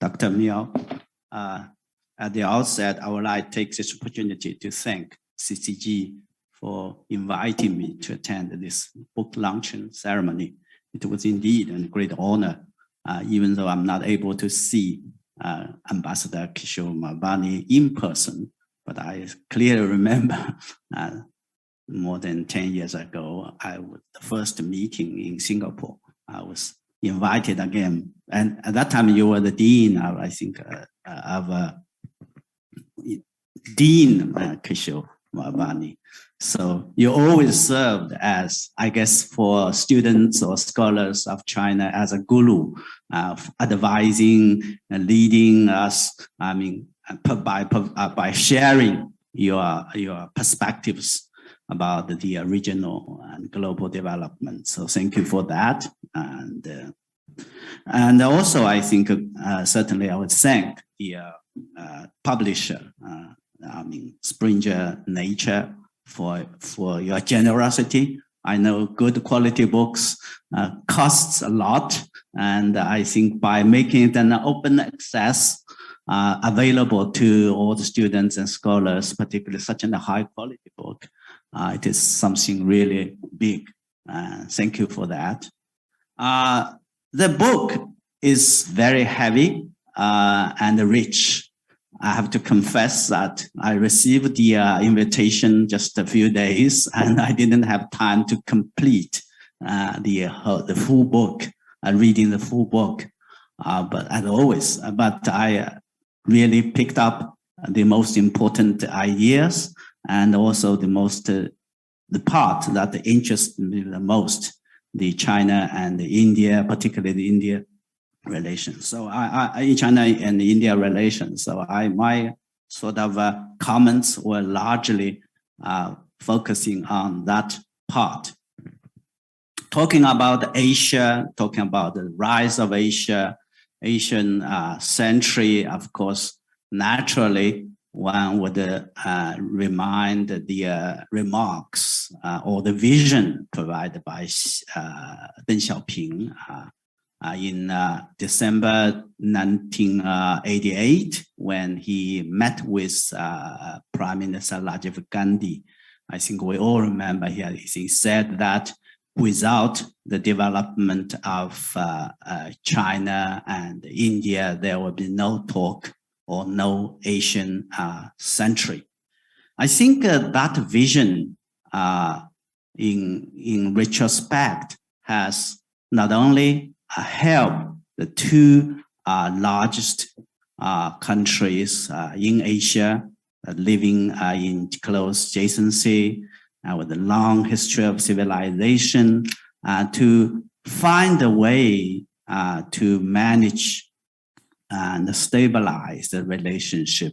Dr. Miao. At the outset, I would like to take this opportunity to thank CCG for inviting me to attend this book launching ceremony. It was indeed a great honor, even though I'm not able to see Ambassador Kishore Mahbubani in person, but I clearly remember more than 10 years ago, the first meeting in Singapore, I was invited again. And at that time, you were the dean, I think, of Dean Kishore Mahbubani. So you always served as, I guess, for students or scholars of China as a guru, advising and leading us, I mean, by sharing your perspectives about the regional and global development. So thank you for that. And also, I think, certainly I would thank the publisher, I mean, Springer Nature, for your generosity. I know good quality books costs a lot, and I think by making it an open access available to all the students and scholars, particularly such a high quality book, it is something really big. Thank you for that. The book is very heavy and rich. I have to confess that I received the invitation just a few days, and I didn't have time to complete the full book, reading the full book. But as always, I really picked up the most important ideas, and also the part that interests me the most, the China and India, particularly the India relations. So in China and India relations. So my sort of comments were largely focusing on that part. Talking about Asia, talking about the rise of Asia, Asian century, of course, naturally, one would remind the remarks or the vision provided by Deng Xiaoping in December 1988, when he met with Prime Minister Rajiv Gandhi. I think we all remember here, he said that without the development of China and India, there will be no talk or no Asian century. I think that vision in retrospect has not only helped the two largest countries in Asia, living in close adjacency, with a long history of civilization, to find a way to manage and stabilize the relationship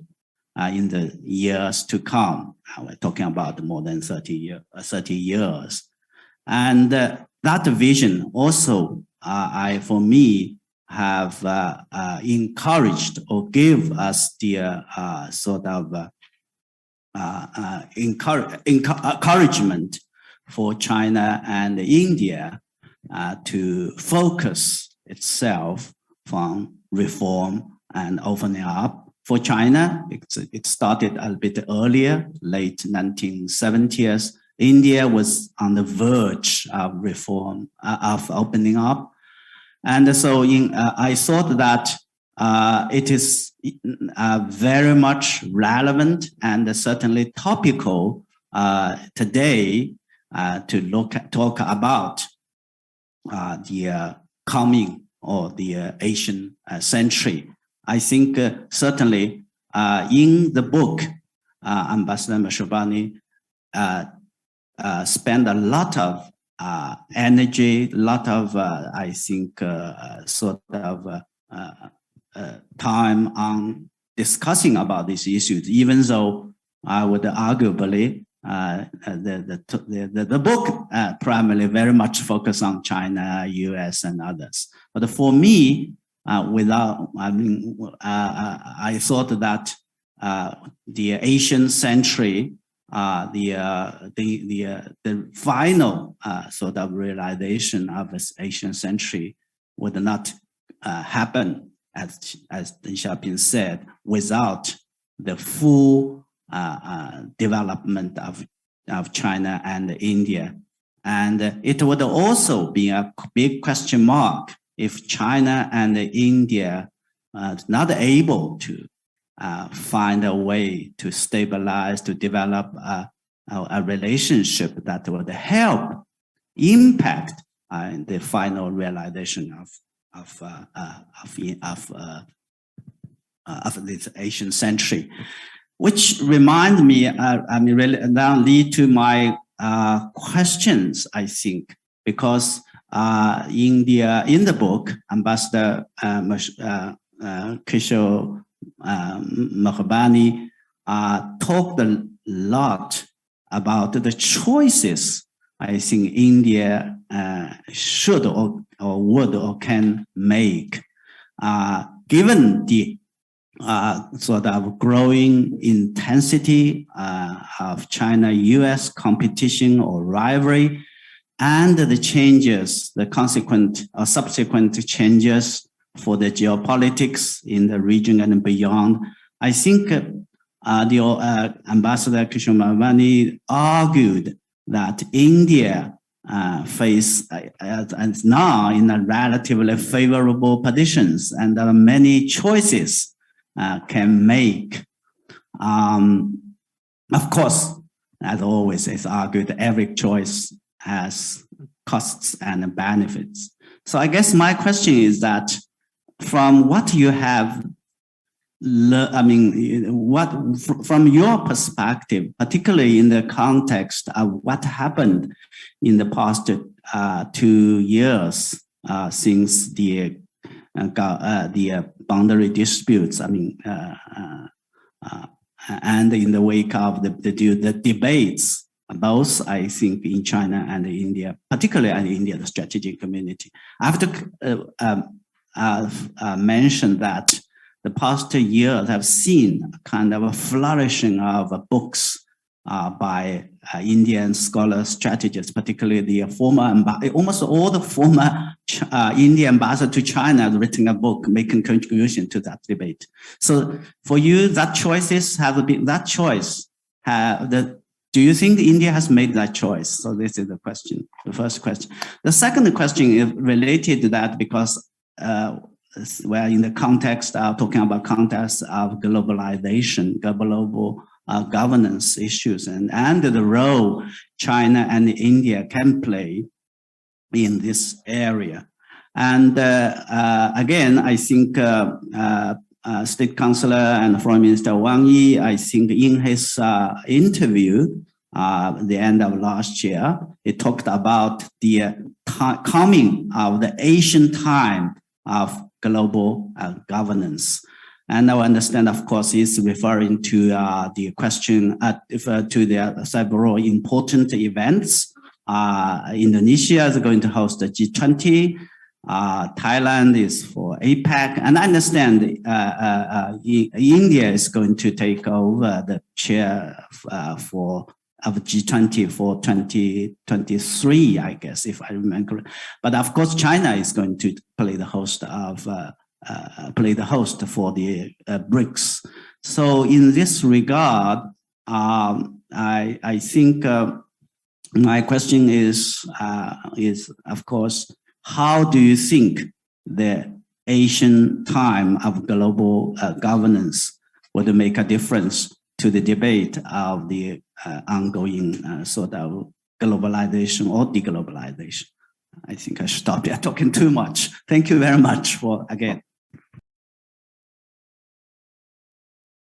in the years to come. We're talking about more than 30 years. And that vision also, for me, have encouraged or give us the sort of encouragement for China and India to focus itself from reform and opening up. For China, it started a bit earlier, late 1970s. India was on the verge of reform, of opening up. And so I thought that it is very much relevant and certainly topical today to talk about the coming or the Asian century. I think certainly in the book, Ambassador Mahbubani spent a lot of energy, a lot of, I think, sort of time on discussing about these issues, even though I would arguably, the book primarily very much focus on China, US, and others. But for me, I thought that the Asian century, the final sort of realization of this Asian century would not happen as Deng Xiaoping said, without the full development of China and India. And it would also be a big question mark if China and India are not able to find a way to stabilize, to develop a relationship that would help impact the final realization of this Asian century. Which remind me, really now lead to my questions, I think, because in the book, Ambassador Kishore Mahbubani talked a lot about the choices I think India should or would or can make, given the sort of growing intensity of China-US competition or rivalry, and the changes, the consequent or subsequent changes for the geopolitics in the region and beyond. I think the Ambassador Kishore Mahbubani argued that India is now in a relatively favorable positions, and there are many choices can make. Of course, as always, it's argued every choice has costs and benefits. So I guess my question is that from what you have from your perspective, particularly in the context of what happened in the past 2 years since the boundary disputes, and in the wake of the debates, both I think in China and India, particularly in India, the strategic community. I have to mention that the past 2 years have seen a kind of a flourishing of books by Indian scholars, strategists, particularly the almost all the former Indian ambassadors to China have written a book making contribution to that debate. So for you, that choices have been that choice. Do you think India has made that choice? So this is the question, the first question. The second question is related to that because we're in the context of talking about context of globalization, global governance issues, and the role China and India can play in this area. And again, I think State Councillor and Foreign Minister Rong Ying, I think in his interview at the end of last year, he talked about the coming of the Asian time of global governance. And I understand, of course, he's referring to the question to the several important events. Indonesia is going to host the G20. Thailand is for APEC. And I understand India is going to take over the chair of G20 for 2023, I guess, if I remember. But of course, China is going to play the host for the BRICS. So in this regard, I think my question is of course, how do you think the Asian time of global governance would make a difference to the debate of the ongoing sort of globalization or deglobalization? I think I should stop here talking too much. Thank you very much for, again.